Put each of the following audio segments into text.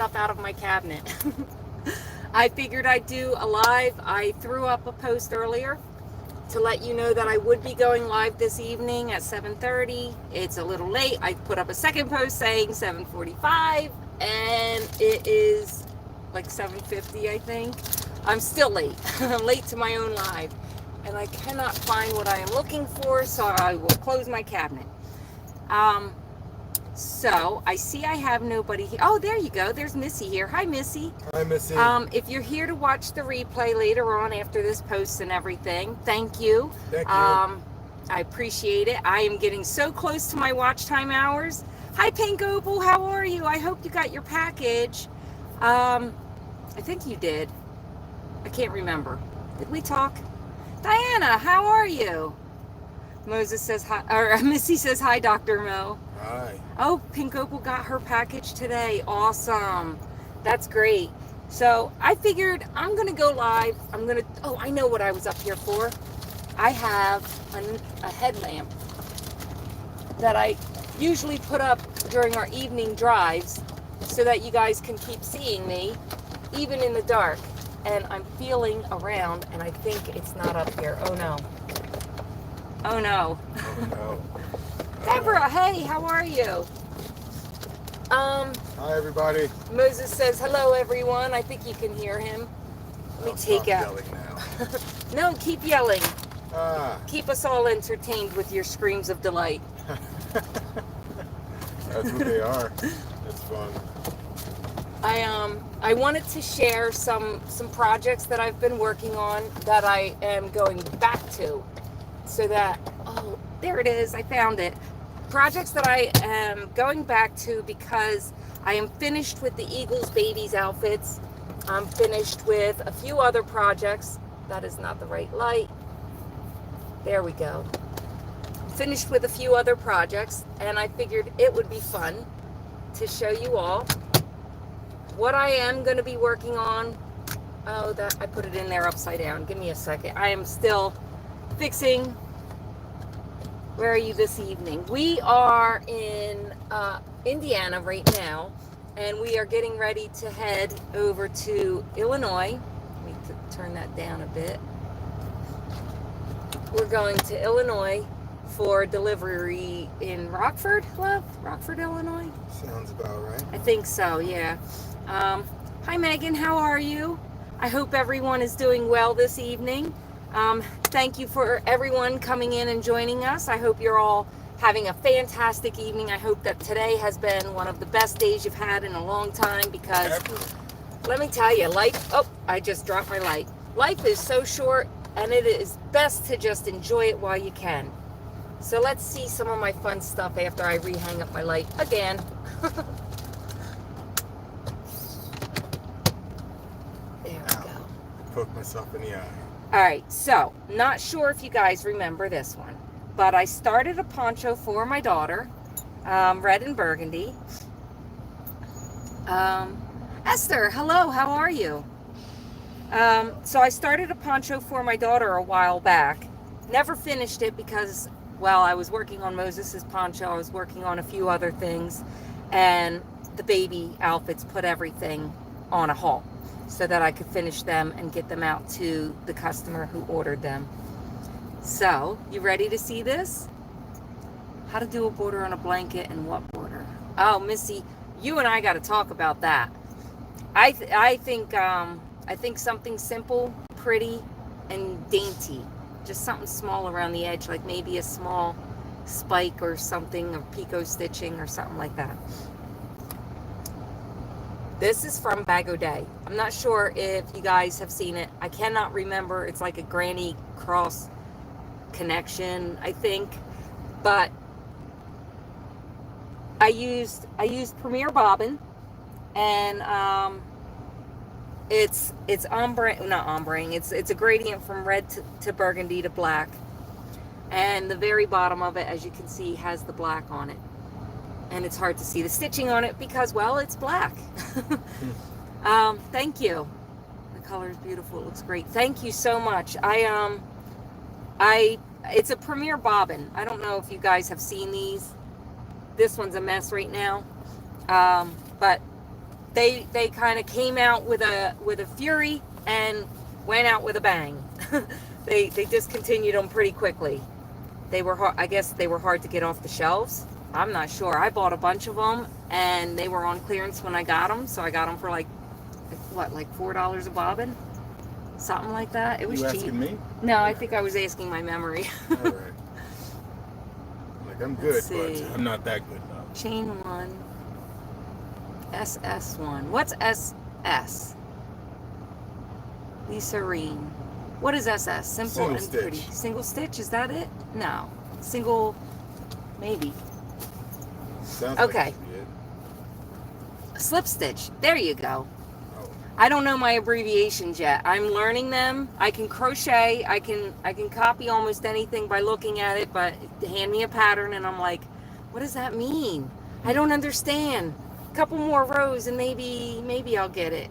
stuff out of my cabinet. I figured I'd do a live. I threw up a post earlier to let you know that I would be going live this evening at 7:30. It's a little late. I put up a second post saying 7:45, and it is like 7:50, I think. I'm still late. I'm late to my own live, and I cannot find what I am looking for, so I will close my cabinet. So I see I have nobody here. Oh, there you go. There's Missy here. Hi, Missy. Hi, Missy. If you're here to watch the replay later on after this post and everything, thank you. Thank you. I appreciate it. I am getting so close to my watch time hours. Hi, Pink Opal. How are you? I hope you got your package. I think you did. I can't remember. Did we talk? Diana, how are you? Moses says hi, or Missy says hi, Dr. Mo. Hi. Oh, Pink Opal got her package today. Awesome. That's great. So I figured I'm going to go live. Oh, I know what I was up here for. I have a headlamp that I usually put up during our evening drives so that you guys can keep seeing me even in the dark. And I'm feeling around and I think it's not up here. Oh no. Oh no. Oh, no. Deborah, hey, how are you? Hi, everybody. Moses says, hello, everyone. I think you can hear him. Let me take out. Yelling now. No, keep yelling. Ah. Keep us all entertained with your screams of delight. That's what they are. It's fun. I wanted to share some projects that I've been working on that I am going back to. So that, oh, there it is. I found it. Projects that I am going back to because I am finished with the Eagles babies outfits. I'm finished with a few other projects. That is not the right light. There we go. Finished with a few other projects, and I figured it would be fun to show you all what I am going to be working on. Oh, that I put it in there upside down. Give me a second. I am still fixing. Where are you this evening? We are in Indiana right now, and we are getting ready to head over to Illinois. Let me turn that down a bit. We're going to Illinois for delivery in Rockford, love? Rockford, Illinois? Sounds about right. I think so, yeah. Hi, Megan. How are you? I hope everyone is doing well this evening. Thank you for everyone coming in and joining us. I hope you're all having a fantastic evening. I hope that today has been one of the best days you've had in a long time because let me tell you, life, oh, I just dropped my light. Life is so short and it is best to just enjoy it while you can. So let's see some of my fun stuff after I rehang up my light again. There we go. Poked myself in the eye. All right, so not sure if you guys remember this one, but I started a poncho for my daughter, red and burgundy. Esther, hello, how are you? So I started a poncho for my daughter a while back. Never finished it because, well, I was working on Moses's poncho. I was working on a few other things, and the baby outfits put everything on a halt so that I could finish them and get them out to the customer who ordered them. So, you ready to see this? How to do a border on a blanket and what border? Oh, Missy, you and I got to talk about that. I think something simple, pretty, and dainty. Just something small around the edge, like maybe a small spike or something, or picot stitching or something like that. This is from Bag O' Day. I'm not sure if you guys have seen it. I cannot remember. It's like a granny cross connection, I think. But I used Premier Bobbin, and it's ombre, not ombre. It's a gradient from red to burgundy to black, and the very bottom of it, as you can see, has the black on it. And it's hard to see the stitching on it because, well, it's black. Thank you. The color is beautiful. It looks great. Thank you so much. It's a Premier Bobbin. I don't know if you guys have seen these. This one's a mess right now. But they kind of came out with a fury and went out with a bang. They discontinued them pretty quickly. They were hard, I guess they were hard to get off the shelves. I'm not sure. I bought a bunch of them and they were on clearance when I got them, so I got them for like $4 a bobbin, something like that. It was You cheap. asking me? No, I think I was asking my memory. All right. Like I'm good, Let's but see. I'm not that good now. Chain 1, SS1. What's SS? Lisa Reen. What is SS? Simple Single and stitch. pretty. Single stitch, is that it? No. Single, maybe. Sounds Okay. like it should be it. Slip stitch. There you go. Oh, I don't know my abbreviations yet. I'm learning them. I can crochet. I can copy almost anything by looking at it, but hand me a pattern and I'm like, what does that mean? I don't understand. A couple more rows and maybe I'll get it.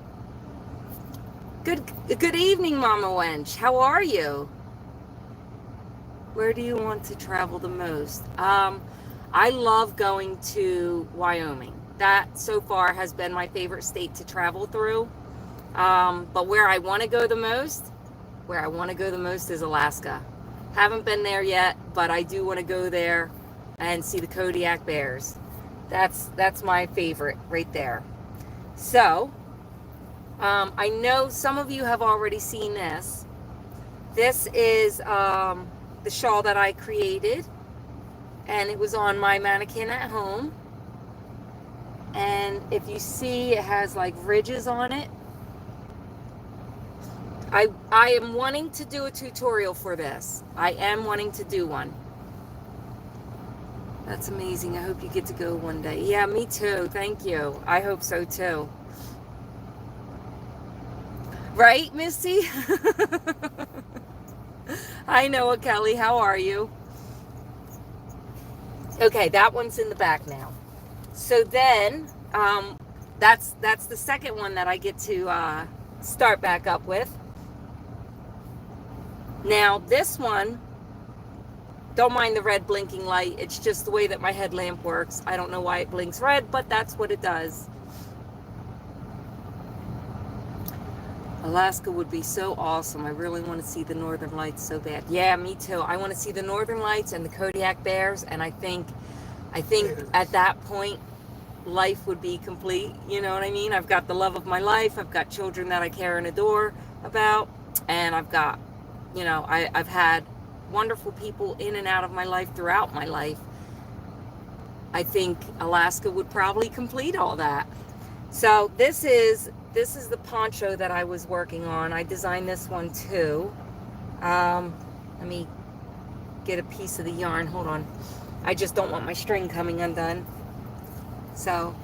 Good evening, Mama Wench. How are you? Where do you want to travel the most? I love going to Wyoming. That so far has been my favorite state to travel through. But where I want to go the most is Alaska. Haven't been there yet, but I do want to go there and see the Kodiak bears. That's my favorite right there. So, I know some of you have already seen this. This is the shawl that I created, and it was on my mannequin at home. And if you see, it has like ridges on it. I am wanting to do a tutorial for this. I am wanting to do one. That's amazing. I hope you get to go one day. Yeah, me too. Thank you. I hope so too. Right, Missy? Hi, Noah Kelly. How are you? Okay, that one's in the back now. So then, that's the second one that I get to start back up with. Now, this one, don't mind the red blinking light. It's just the way that my headlamp works. I don't know why it blinks red, but that's what it does. Alaska would be so awesome. I really want to see the Northern Lights so bad. Yeah, me too. I want to see the Northern Lights and the Kodiak bears, and I think at that point, life would be complete. You know what I mean? I've got the love of my life. I've got children that I care and adore about, and I've got, I've had wonderful people in and out of my life throughout my life. I think Alaska would probably complete all that. So this is the poncho that I was working on. I designed this one too. Let me get a piece of the yarn. Hold on. I just don't want my string coming undone. So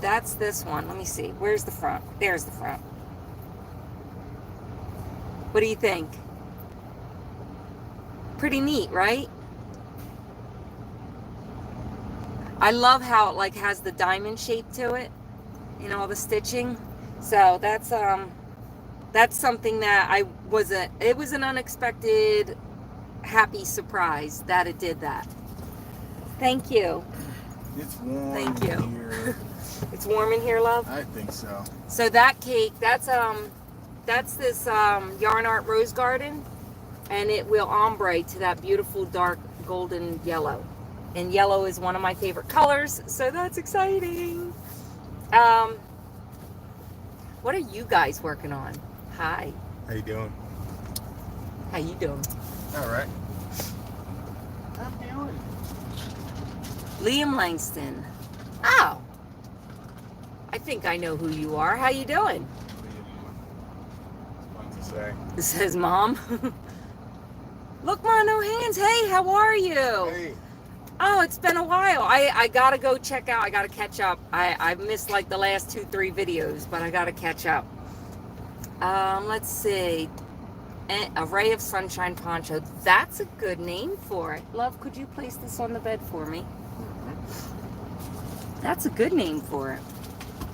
that's this one. Let me see. Where's the front? There's the front. What do you think? Pretty neat, right? I love how it has the diamond shape to it. All the stitching. So that's something that it was an unexpected happy surprise that it did that. Thank you. it's warm. Thank you. Here. It's warm in here, love? I think so. So that cake, that's this Yarn Art Rose Garden, and it will ombre to that beautiful dark golden yellow. And yellow is one of my favorite colors, so that's exciting. What are you guys working on? Hi. How you doing? How you doing? All right. I'm doing. Liam Langston. Oh. I think I know who you are. How you doing? Fun to say. It says Mom. Look, Ma, no hands. Hey, how are you? Hey. Oh, it's been a while. I gotta go check out. I gotta catch up. I missed the last 2-3 videos, but I gotta catch up. Let's see. A Ray of Sunshine poncho. That's a good name for it. Love, could you place this on the bed for me? That's a good name for it.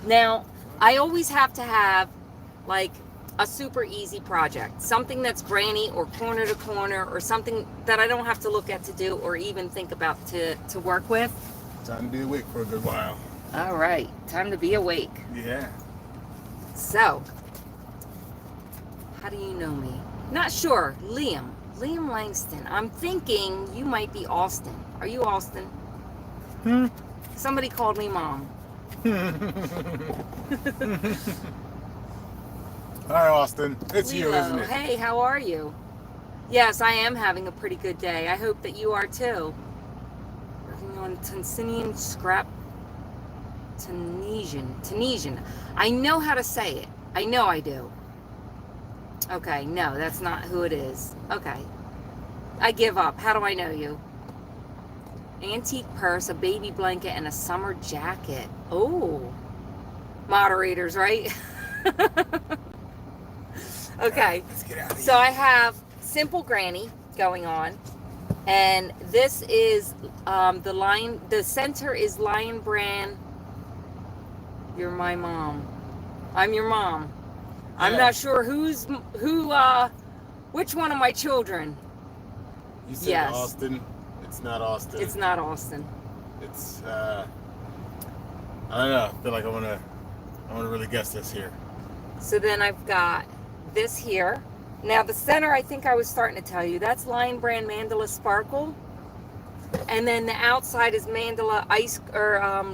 Now, I always have to have a super easy project, something that's granny or corner to corner, or something that I don't have to look at to do or even think about to work with. Time to be awake for a good while. All right, time to be awake. Yeah. So, how do you know me? Not sure. Liam Langston. I'm thinking you might be Austin. Are you Austin? Somebody called me mom. Hi, Austin. It's you, Lilo. isn't it? Hey, how are you? Yes, I am having a pretty good day. I hope that you are too. Working on Tunisian scrap. Tunisian. I know how to say it. I know I do. Okay, no, that's not who it is. Okay. I give up. How do I know you? Antique purse, a baby blanket, and a summer jacket. Oh. Moderators, right? Okay. Let's get out of So here. I have Simple Granny going on. And this is the center is Lion Brand. You're my mom. I'm your mom. I'm Yeah. not sure which one of my children. You said Yes. Austin. It's not Austin. It's not Austin. It's I don't know. I feel like I wanna really guess this here. So then I've got this here. Now the center, I think I was starting to tell you, that's Lion Brand Mandala Sparkle. And then the outside is Mandala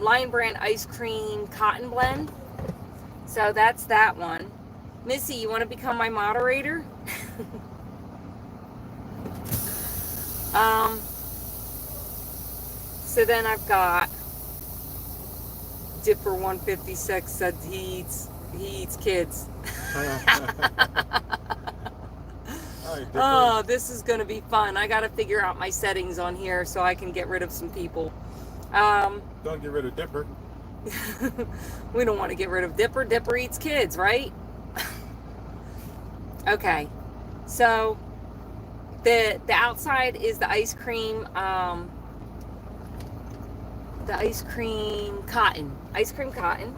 Lion Brand Ice Cream Cotton Blend. So that's that one. Missy, you want to become my moderator? So then I've got Dipper 156 said he eats kids. Hi, Dipper. Oh, this is going to be fun. I got to figure out my settings on here so I can get rid of some people. Don't get rid of Dipper. We don't want to get rid of Dipper. Dipper eats kids, right? Okay. So the outside is the ice cream cotton. Ice cream cotton.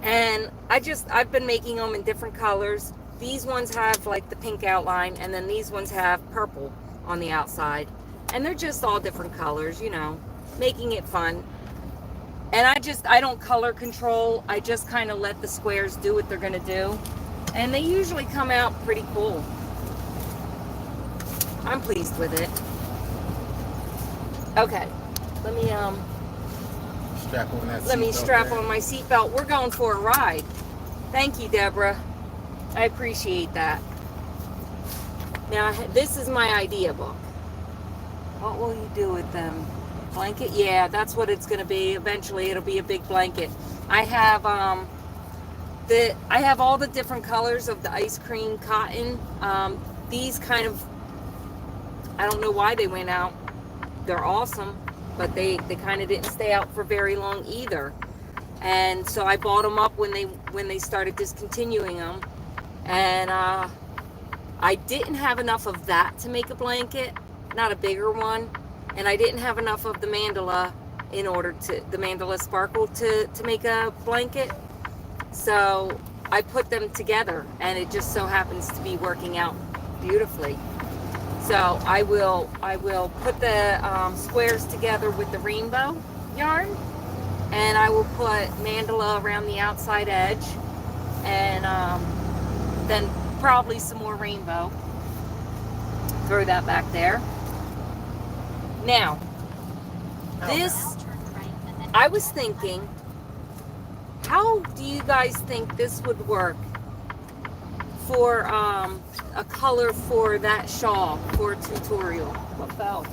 And I've been making them in different colors. These ones have like the pink outline, and then these ones have purple on the outside. And they're just all different colors, you know, making it fun. And I don't color control. I just kind of let the squares do what they're going to do. And they usually come out pretty cool. I'm pleased with it. Okay. Let me Strap on that. Let me seatbelt strap there. on my seatbelt. We're going for a ride. Thank you, Deborah. I appreciate that. Now, this is my idea book. What will you do with them? Blanket? Yeah, that's what it's going to be. Eventually, it'll be a big blanket. I have all the different colors of the ice cream cotton. These kind of, I don't know why they went out. They're awesome, but they kind of didn't stay out for very long either. And so I bought them up when they started discontinuing them. And I didn't have enough of that to make a blanket, not a bigger one. And I didn't have enough of the mandala the mandala sparkle to make a blanket. So I put them together, and it just so happens to be working out beautifully. So I will put the squares together with the rainbow yarn, and I will put mandala around the outside edge, and then probably some more rainbow. Throw that back there. Now, this, I was thinking, how do you guys think this would work for a color for that shawl for a tutorial? What fell?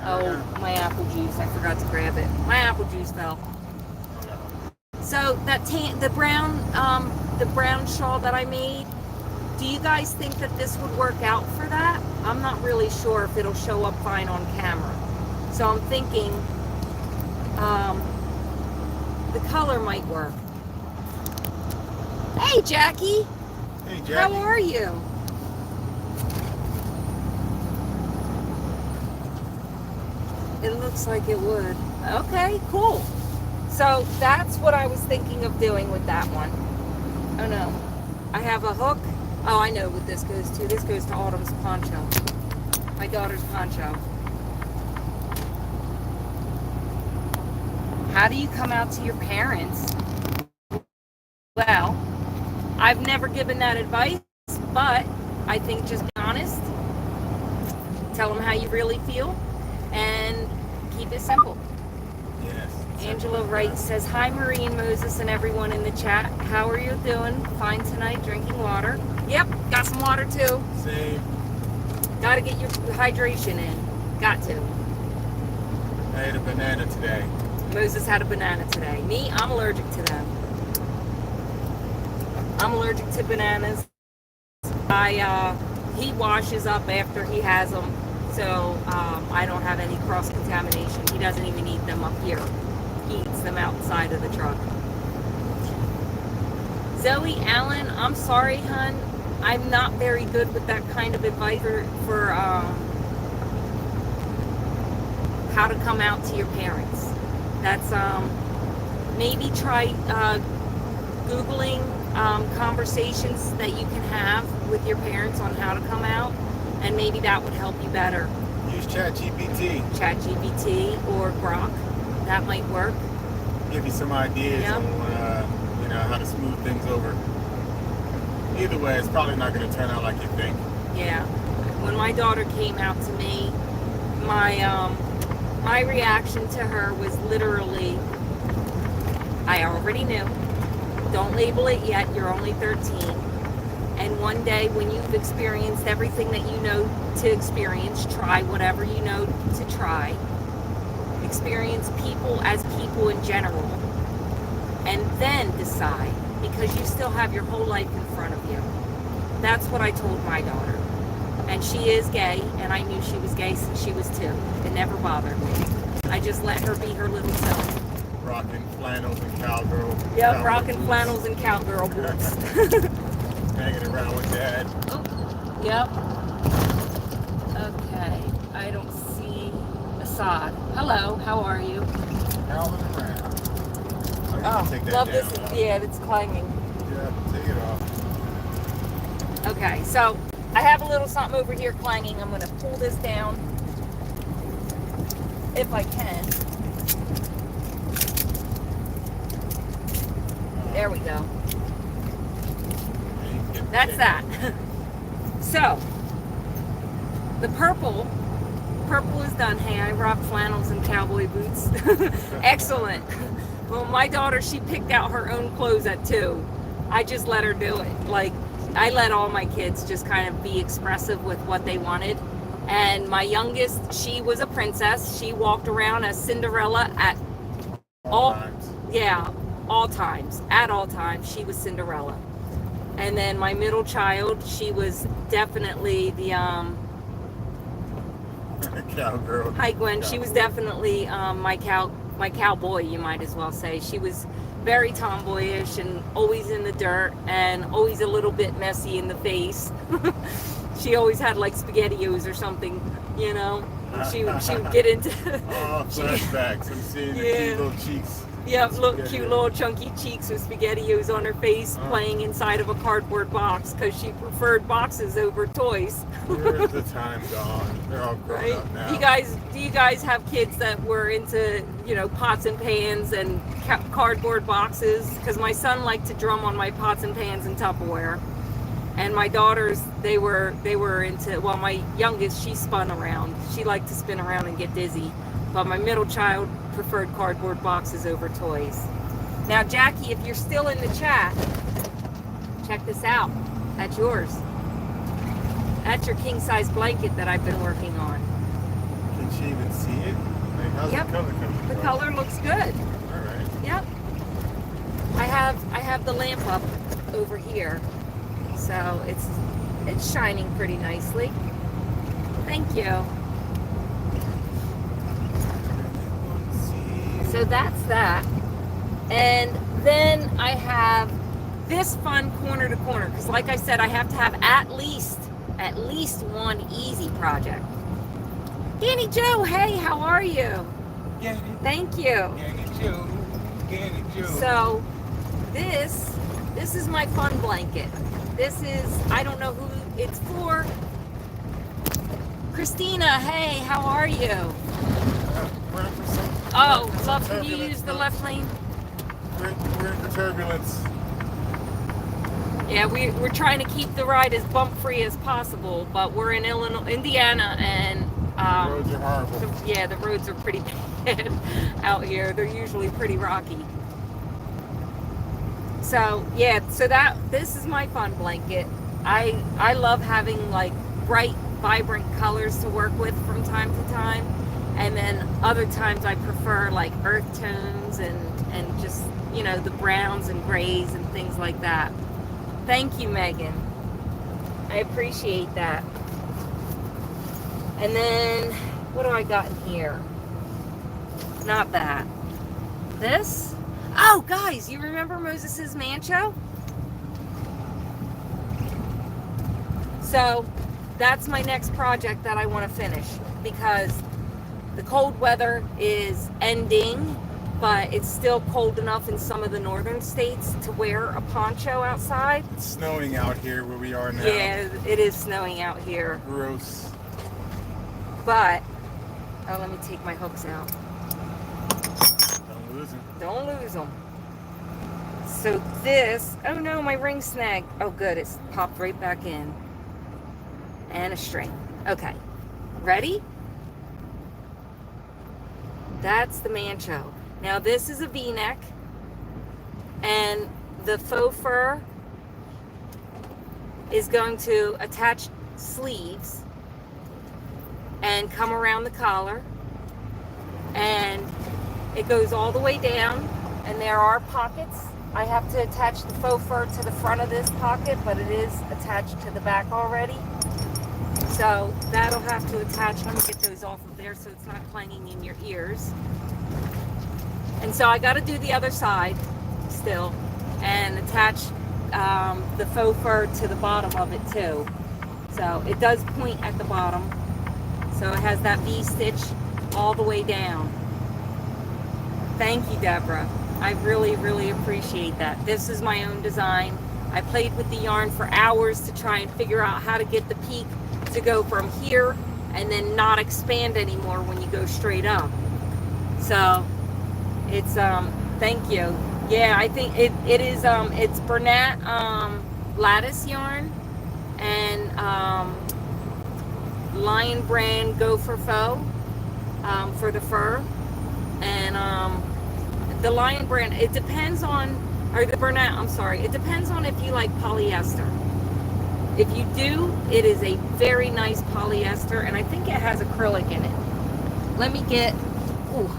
Oh, my apple juice. I forgot to grab it. My apple juice fell. So that the brown shawl that I made, do you guys think that this would work out for that? I'm not really sure if it'll show up fine on camera. So I'm thinking the color might work. Hey, Jackie. Hey, Jackie. How are you? It looks like it would. Okay, cool. So that's what I was thinking of doing with that one. Oh no. I have a hook. Oh, I know what this goes to. This goes to Autumn's poncho. My daughter's poncho. how do you come out to your parents? Well, I've never given that advice, but I think just be honest, tell them how you really feel, and keep it simple. Yes. Angela Wright says, hi Marie and Moses and everyone in the chat. How are you doing? Fine tonight, drinking water. Yep, got some water too. Same. Got to get your hydration in. Got to. I ate a banana today. Moses had a banana today. Me, I'm allergic to them. I'm allergic to bananas. He washes up after he has them, so I don't have any cross-contamination. He doesn't even eat them up here. He eats them outside of the truck. Zoe Allen, I'm sorry, hun. I'm not very good with that kind of advice for how to come out to your parents. That's maybe try Googling conversations that you can have with your parents on how to come out, and maybe that would help you better. Use ChatGPT. ChatGPT or Grok, that might work. Give you some ideas Yep. on how to smooth things over. Either way, it's probably not going to turn out like you think. Yeah. When my daughter came out to me, my reaction to her was literally, I already knew. Don't label it yet. You're only 13. And one day when you've experienced everything that you know to experience, try whatever you know to try. Experience people as people in general. And then decide, because you still have your whole life in front of you. That's what I told my daughter. And she is gay, and I knew she was gay since she was 2. It never bothered me. I just let her be her little self. Rocking flannels and cowgirl. Yep, cowgirl rocking boots. flannels and cowgirl boots. Hanging around with Dad. Oh, yep. Okay, I don't see Assad. Hello, how are you? Howling around. Oh, Take that love down. this. Yeah, it's clanging. Yeah, take it off. Okay, so I have a little something over here clanging. I'm going to pull this down if I can. There we go. That's that. So, the purple is done. Hey, I rock flannels and cowboy boots. Excellent. Well, my daughter, she picked out her own clothes at 2. I just let her do it. Like, I let all my kids just kind of be expressive with what they wanted. And my youngest, she was a princess. She walked around as Cinderella at all times. Yeah, all times. At all times, she was Cinderella. And then my middle child, she was definitely the Cowgirl. hi Gwen. She was definitely my cowboy, you might as well say. She was very tomboyish and always in the dirt and always a little bit messy in the face. She always had like SpaghettiOs or something, you know. She would get into Oh, flashbacks. I'm seeing the Yeah. cute little cheeks. yeah, look, SpaghettiOs. cute little chunky cheeks with SpaghettiOs on her face, playing inside of a cardboard box because she preferred boxes over toys. Where's the time gone? They're all grown Right? up now. Do you guys have kids that were into, pots and pans and cardboard boxes? Because my son liked to drum on my pots and pans and Tupperware, and my daughters, they were into. Well, my youngest, she spun around. She liked to spin around and get dizzy, but my middle child preferred cardboard boxes over toys. Now, Jackie, if you're still in the chat, check this out. That's yours. That's your king-size blanket that I've been working on. Can she even see it? Like, how's Yep. the color coming The across? color looks good. All right. Yep. I have the lamp up over here, so it's shining pretty nicely. Thank you. So that's that. And then I have this fun corner to corner, because like I said, I have to have at least one easy project. Danny Joe, hey, how are you? Thank you. So this is my fun blanket. This is, I don't know who it's for. Christina, hey, how are you? We're in for some. Oh, we're in for some love, can you turbulence, use the folks. left lane? We're in for turbulence. Yeah, we're trying to keep the ride as bump free as possible, but we're in Indiana, and The roads are horrible. the roads are pretty bad out here. They're usually pretty rocky. So yeah, this is my fun blanket. I love having like bright, vibrant colors to work with from time to time, and then other times I prefer like earth tones and just, you know, the browns and grays and things like that. Thank you, Megan. I appreciate that. And then what do I got in here? Not that. This? Oh, guys, you remember Moses's Mancho? So that's my next project that I want to finish, because the cold weather is ending, but it's still cold enough in some of the northern states to wear a poncho outside. It's snowing out here where we are now. Yeah, it is snowing out here. Gross. But, oh, let me take my hooks out. Don't lose them. Don't lose them. So this, oh no, my ring snag. Oh good, it's popped right back in. And a string. Okay, ready? That's the Mancho. Now this is a V-neck, and the faux fur is going to attach sleeves and come around the collar, and it goes all the way down, and there are pockets. I have to attach the faux fur to the front of this pocket, but it is attached to the back already. So that'll have to attach. Let me get those off of there so it's not clanging in your ears. And so I got to do the other side still and attach the faux fur to the bottom of it too. So it does point at the bottom. So it has that V stitch all the way down. Thank you, Deborah. I really, really appreciate that. This is my own design. I played with the yarn for hours to try and figure out how to get the peak to go from here and then not expand anymore when you go straight up. So it's thank you. Yeah, I think it is it's Bernat lattice yarn and Lion Brand Gopher Faux for the fur, and the Lion Brand, it depends on, or the Bernat, I'm sorry, it depends on if you like polyester. If you do, it is a very nice polyester, and I think it has acrylic in it. Let me get, ooh,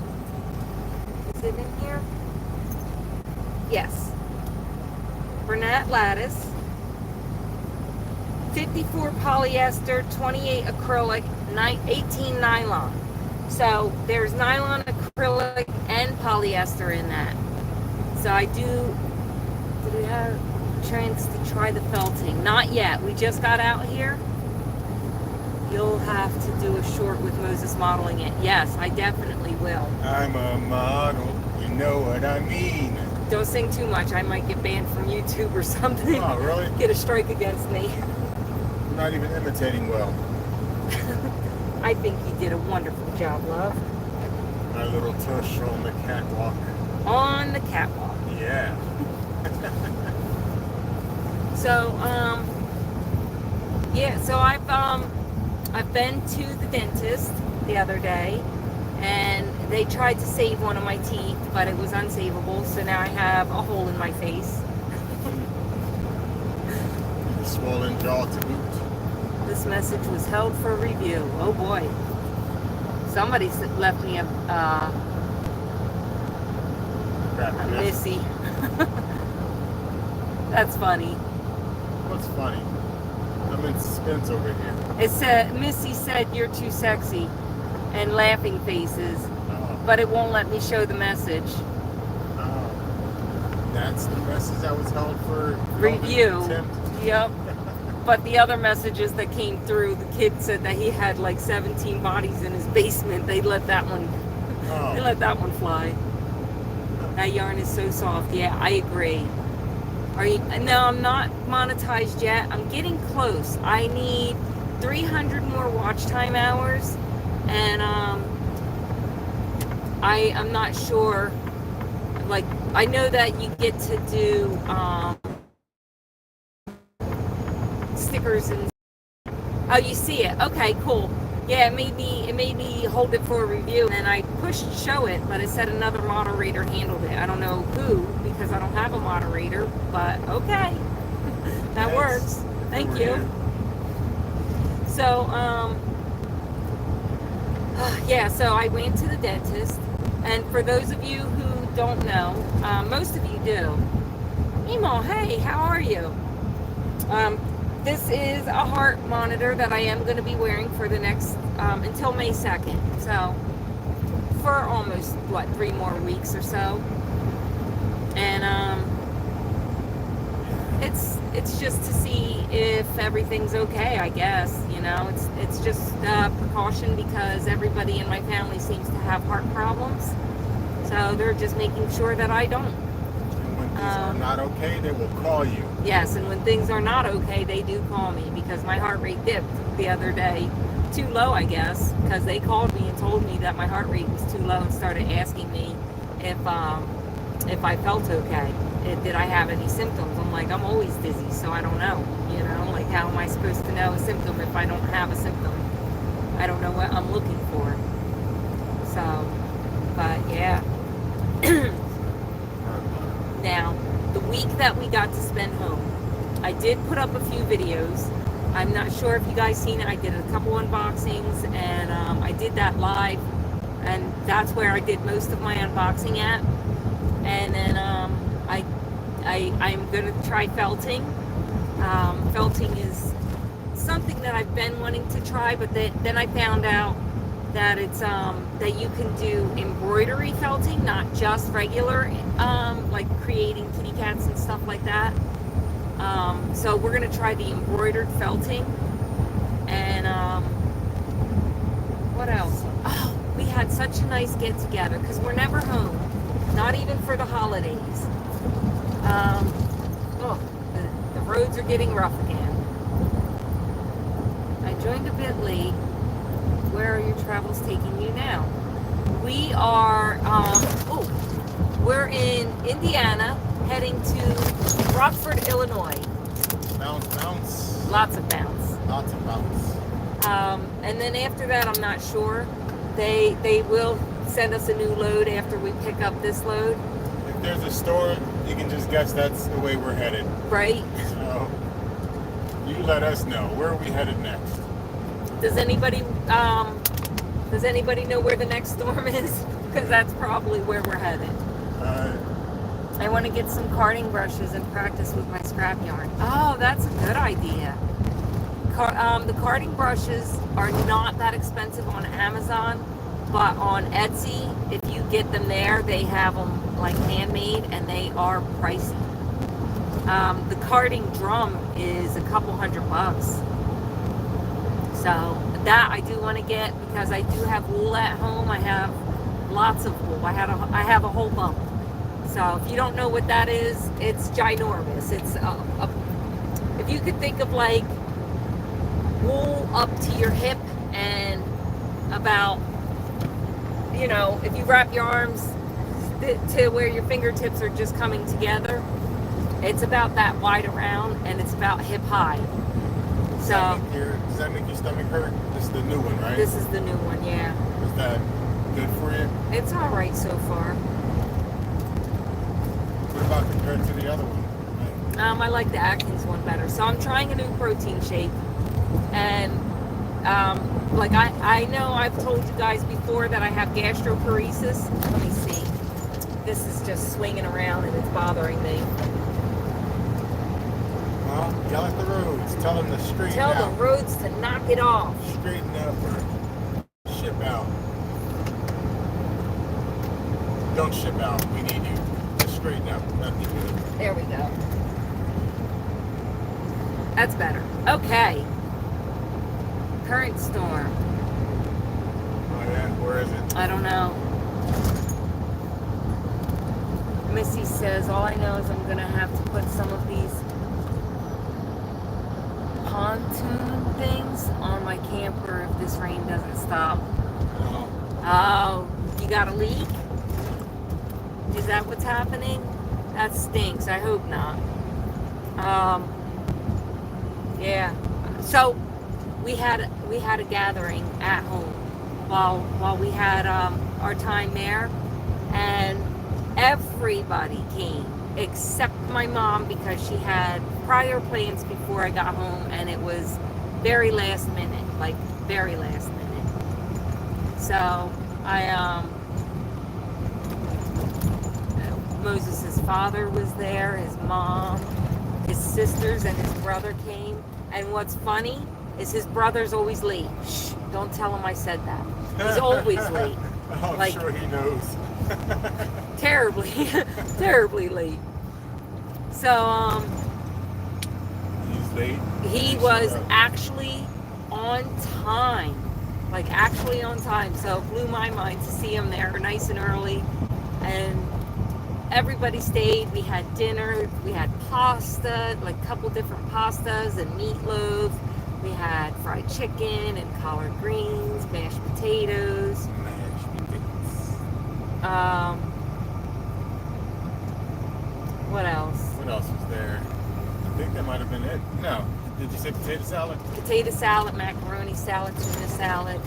is it in here? Yes. Bernat lattice, 54 polyester, 28 acrylic, 18 nylon. So there's nylon, acrylic, and polyester in that. So I do we have a chance to try the felting? Not yet. We just got out here. You'll have to do a short with Moses modeling it. Yes, I definitely will. I'm a model. You know what I mean. Don't sing too much. I might get banned from YouTube or something. Oh, really? Get a strike against me. I'm not even imitating well. I think you did a wonderful job, love. My little tush on the catwalk. On the catwalk. Yeah. So, yeah, so I've been to the dentist the other day, and they tried to save one of my teeth, but it was unsavable, so now I have a hole in my face. Swollen jaw to boot. This message was held for review. Oh boy. Somebody left me a Missy. That's funny. What's funny? I'm in suspense over here. It said, Missy said you're too sexy, and laughing faces, Oh, but it won't let me show the message. that's the message that was held for Review. contempt. Yep. But the other messages that came through, the kid said that he had like 17 bodies in his basement. They let that one Oh. They let that one fly. That yarn is so soft. Yeah, I agree. Are you? No, I'm not monetized yet. I'm getting close. I need 300 more watch time hours, and I'm not sure. Like, I know that you get to do stickers and oh, you see it. Okay, cool. Yeah, it made me hold it for a review, and I pushed show it, but it said another moderator handled it. I don't know who, because I don't have a moderator, but okay. That works. Thank you. So, yeah, so I went to the dentist, and for those of you who don't know, most of you do. Emo, hey, how are you? This is a heart monitor that I am going to be wearing for the next, until May 2nd. So, for almost, 3 more weeks or so. And, it's just to see if everything's okay, I guess, you know. It's just a precaution because everybody in my family seems to have heart problems. So, they're just making sure that I don't. When things are not okay, they will call you. Yes, and when things are not okay, they do call me because my heart rate dipped the other day. Too low, I guess, because they called me and told me that my heart rate was too low and started asking me if I felt okay. Did I have any symptoms? I'm like, I'm always dizzy, so I don't know. You know, like, how am I supposed to know a symptom if I don't have a symptom? I don't know what I'm looking for. So, but yeah. Now, the week that we got to spend home, I did put up a few videos. I'm not sure if you guys seen it. I did a couple unboxings, and I did that live, and that's where I did most of my unboxing at. And then I'm gonna try felting. Felting is something that I've been wanting to try, but then I found out that it's that you can do embroidery felting, not just regular, like creating kitty cats and stuff like that. So we're gonna try the embroidered felting. And what else? Oh, we had such a nice get together because we're never home, not even for the holidays. The roads are getting rough again. I joined a bit late. Where are your travels taking you now? We are, we're in Indiana, heading to Rockford, Illinois. Bounce. Lots of bounce. Lots of bounce. And then after that, I'm not sure. They will send us a new load after we pick up this load. If there's a store, you can just guess that's the way we're headed. Right? So, you let us know. Where are we headed next? Does anybody know where the next storm is? Because that's probably where we're headed. I want to get some carding brushes and practice with my scrap yarn. Oh, that's a good idea. The carding brushes are not that expensive on Amazon, but on Etsy, if you get them there, they have them like handmade, and they are pricey. The carding drum is a couple $100. So that I do want to get because I do have wool at home. I have lots of wool. I have a whole bump. So if you don't know what that is, it's ginormous. It's if you could think of like wool up to your hip and about, you know, if you wrap your arms to where your fingertips are just coming together, it's about that wide around, and it's about hip high. So does that make your stomach hurt? This is the new one, right? This is the new one, yeah. Is that good for you? It's all right so far. What about compared to the other one? I like the Atkins one better. So I'm trying a new protein shake, and like I know I've told you guys before that I have gastroparesis. Let me see. This is just swinging around and it's bothering me. Well, yell at the roads. Tell them to straighten Tell out. the roads to knock it off. Straighten up or ship out. Don't ship out. We need you. Just straighten up. That'd be good. There we go. That's better. Okay. Current storm. Oh yeah, where is it? I don't know. Missy says, all I know is I'm going to have to put some of these pontoon things on my camper if this rain doesn't stop. Oh. Oh, you got a leak? Is that what's happening? That stinks. I hope not. Yeah. So we had a gathering at home while we had our time there, and everybody came except my mom because she had prior plans before I got home, and it was very last minute, like very last minute. So Moses' father was there, his mom, his sisters, and his brother came. And what's funny is his brother's always late. Shh, don't tell him I said that. He's always late. I'm sure he knows. Terribly, terribly late. So, He's late. he was actually on time. Like, actually on time. So, it blew my mind to see him there nice and early. And everybody stayed. We had dinner. We had pasta, like a couple different pastas and meatloaf. We had fried chicken and collard greens, mashed potatoes. What else? What else was there? I think that might have been it. No. Did you say potato salad? Potato salad, macaroni salad, tuna salad.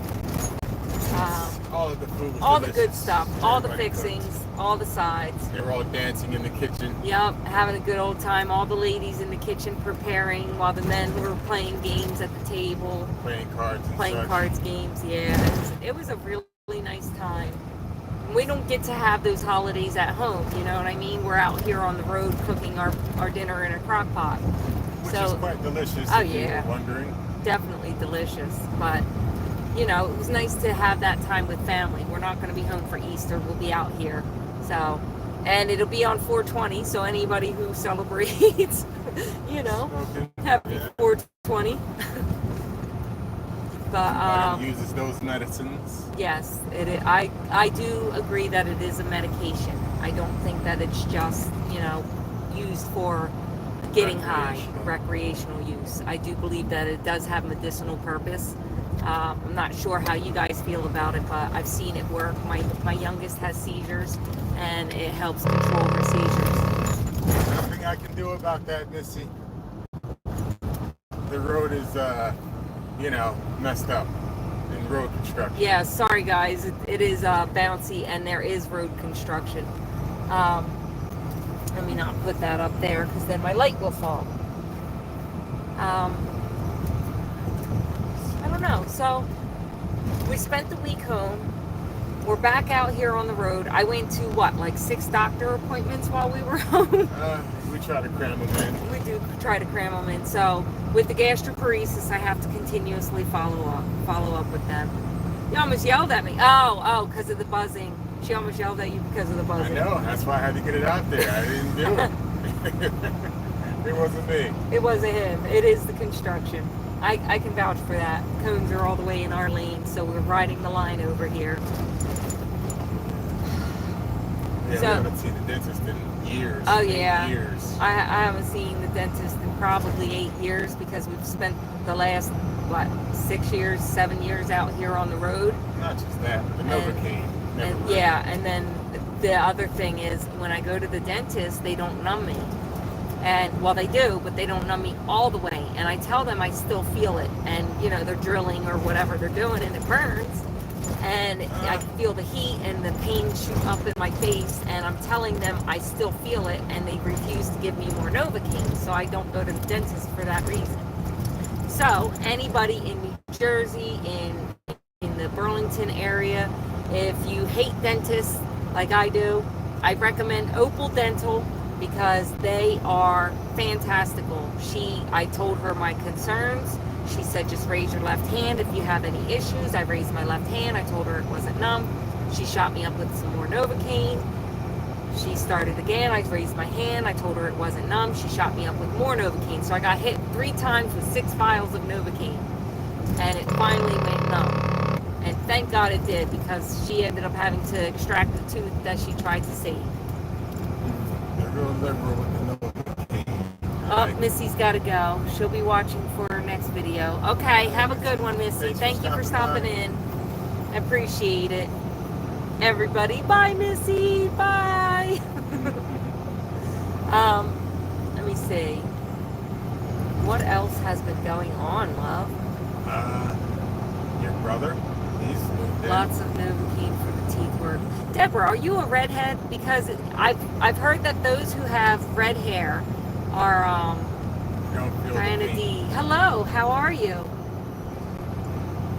All of the food was All delicious. the good stuff, all the Everybody fixings, cooked. all the sides. They were all dancing in the kitchen. Yep, having a good old time. All the ladies in the kitchen preparing while the men were playing games at the table, Playing cards and playing such. cards games. Yeah, it was a really nice time. We don't get to have those holidays at home, you know what I mean? We're out here on the road cooking our dinner in a crock pot. Which So- is quite delicious, Oh, if you yeah. were wondering. Definitely delicious, but you know, it was nice to have that time with family. We're not going to be home for Easter. We'll be out here. So, and it'll be on 420, so anybody who celebrates, you know, Smoking. happy Yeah. 420. But Everybody uses those medicines. yes, I do agree that it is a medication. I don't think that it's just, you know, used for getting high, recreational use. I do believe that it does have medicinal purpose. I'm not sure how you guys feel about it, but I've seen it work. My youngest has seizures, and it helps control her seizures. Nothing I can do about that, Missy. The road is, messed up in road construction. Yeah, sorry guys, it is bouncy, and there is road construction. Let me not put that up there, because then my light will fall. I don't know. So we spent the week home. We're back out here on the road. I went to like 6 doctor appointments while we were home. We try to cram them in. We do try to cram them in. So with the gastroparesis, I have to continuously follow up with them. You almost yelled at me. Oh, because of the buzzing. She almost yelled at you because of the I buzzing. know, that's why I had to get it out there. I didn't do it. It wasn't me. It wasn't him. It is the construction. I can vouch for that. Cones are all the way in our lane, so we're riding the line over here. Yeah, So- we haven't seen the dentist in years. Oh, yeah. Years. I haven't seen the dentist in probably 8 years, because we've spent the last, 6 years, 7 years out here on the road. Not just that, but the Novocaine. Never And mind. yeah, and then the other thing is, when I go to the dentist, they don't numb me. And well, they do, but they don't numb me all the way. And I tell them I still feel it, and they're drilling or whatever they're doing, and it burns. And I feel the heat and the pain shoot up in my face, and I'm telling them I still feel it, and they refuse to give me more Novocaine, so I don't go to the dentist for that reason. So anybody in New Jersey, in the Burlington area, if you hate dentists like I do, I recommend Opal Dental, because they are fantastical. I told her my concerns. She said, just raise your left hand if you have any issues. I raised my left hand. I told her it wasn't numb. She shot me up with some more Novocaine. She started again. I raised my hand. I told her it wasn't numb. She shot me up with more Novocaine. So I got hit 3 times with 6 vials of Novocaine. And it finally went numb. And thank God it did, because she ended up having to extract the tooth that she tried to save. They're real liberal with the Novocaine. Oh, Missy's got to go. She'll be watching for her next video. Okay, have a good one, Missy. Thanks for Thank you for stopping stopping by. in. I appreciate it. everybody. Bye, Missy. Bye. Let me see. What else has been going on, love? Your brother, he's moved in. Lots of Novocaine for the teeth work. Deborah, are you a redhead? Because I've heard that those who have red hair are Don't feel kind the of pain. Hello, how are you?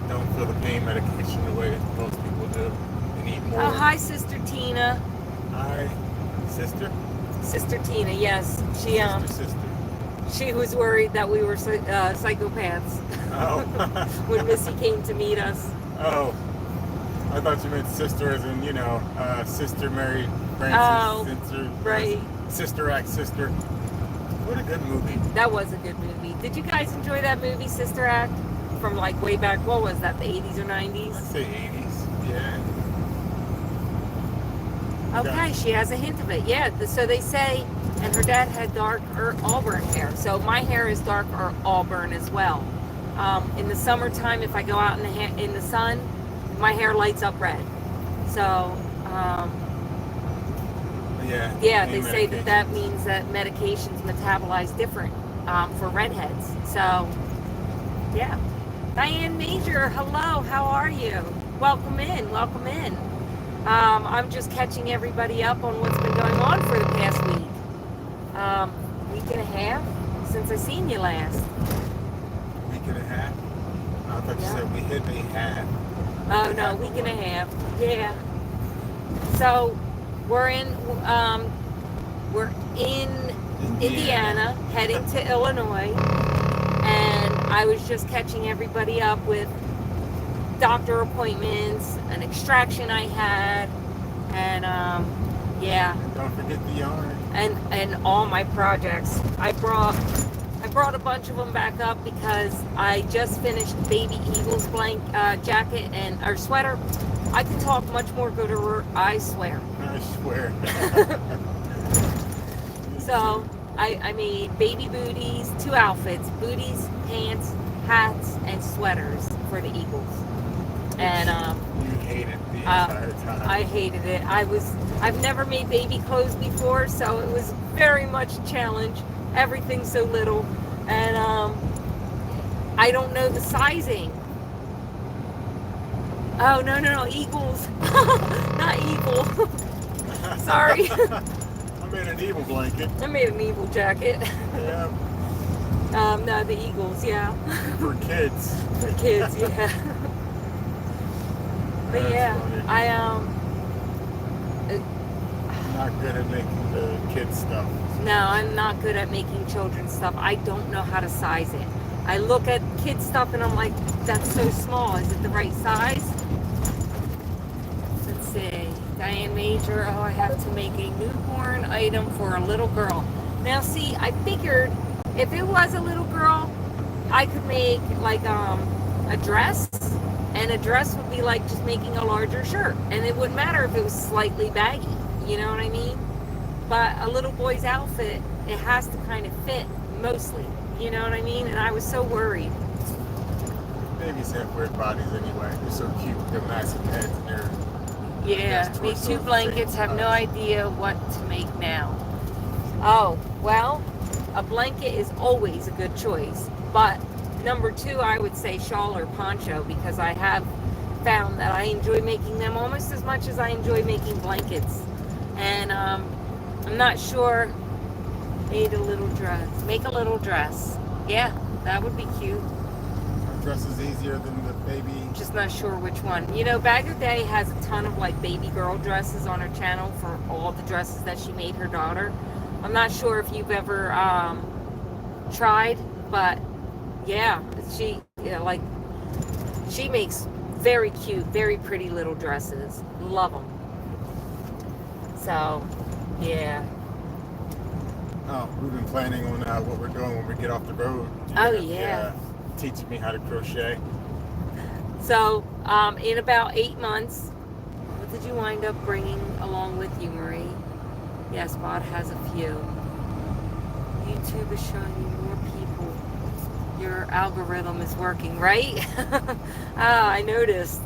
Don't feel the pain medication the way most people do. You need more. Oh, hi, Sister Tina. Hi, sister. Sister Tina, yes. Sister. She was worried that we were psychopaths Oh. when Missy came to meet us. Oh. I thought you meant sister as in, Sister Mary Frances. Oh, Sister, right. Sister Act Sister. What a good movie. That was a good movie. Did you guys enjoy that movie, Sister Act? From like way back, what was that, the 80s or 90s? I'd say 80s. Yeah. Okay, she has a hint of it. Yeah, so they say, and her dad had dark auburn hair. So my hair is dark or auburn as well. In the summertime, if I go out in the sun, my hair lights up red. So, yeah, they say that means that medications metabolize different for redheads. So, yeah. Diane Major, hello, how are you? Welcome in, welcome in. I'm just catching everybody up on what's been going on for the past week. Week and a half since I seen you last. Week and a half? I thought you said we hit a half. Oh no, week and a half. Yeah. So we're in Indiana, heading to Illinois, and I was just catching everybody up with doctor appointments, an extraction I had, and yeah. Don't forget the yarn. And all my projects. I brought a bunch of them back up because I just finished Baby Eagle's jacket or sweater. I could talk much more good to her, I swear. I swear. So I made baby booties, 2 outfits, booties, pants, hats, and sweaters for the Eagles. And you hated the entire time. I hated it. I've never made baby clothes before, so it was very much a challenge. Everything's so little, and I don't know the sizing. Oh no, Eagles, not evil. Sorry. I made an evil blanket. I made an evil jacket. Yeah. No, the Eagles, yeah. For kids. For kids, yeah. But That's yeah, funny. I'm not good at making the kids stuff. no, I'm not good at making children's stuff. I don't know how to size it. I look at kids stuff and I'm like, that's so small. Is it the right size? Let's see. Diane Major, oh, I have to make a newborn item for a little girl. Now see, I figured if it was a little girl, I could make like a dress, and a dress would be like just making a larger shirt, and it wouldn't matter if it was slightly baggy, you know what I mean? But a little boy's outfit, it has to kind of fit mostly, you know what I mean? And I was so worried. Babies have weird bodies anyway. They're so cute. They're massive heads and they're... Yeah, me 2 blankets, have no idea what to make now. Oh, well, a blanket is always a good choice, but number 2, I would say shawl or poncho, because I have found that I enjoy making them almost as much as I enjoy making blankets. And I'm not sure. Make a little dress. Yeah, that would be cute. A dress is easier than the baby. Just not sure which one. You know, Bagger Day has a ton of like baby girl dresses on her channel for all the dresses that she made her daughter. I'm not sure if you've ever tried, but yeah, she she makes very cute, very pretty little dresses. Love them. So, yeah. Oh, we've been planning on what we're doing when we get off the road. Oh, yeah. Teaching me how to crochet. So, in about 8 months, what did you wind up bringing along with you, Marie? Yes, Bod has a few. YouTube is showing you more people. Your algorithm is working, right? I noticed.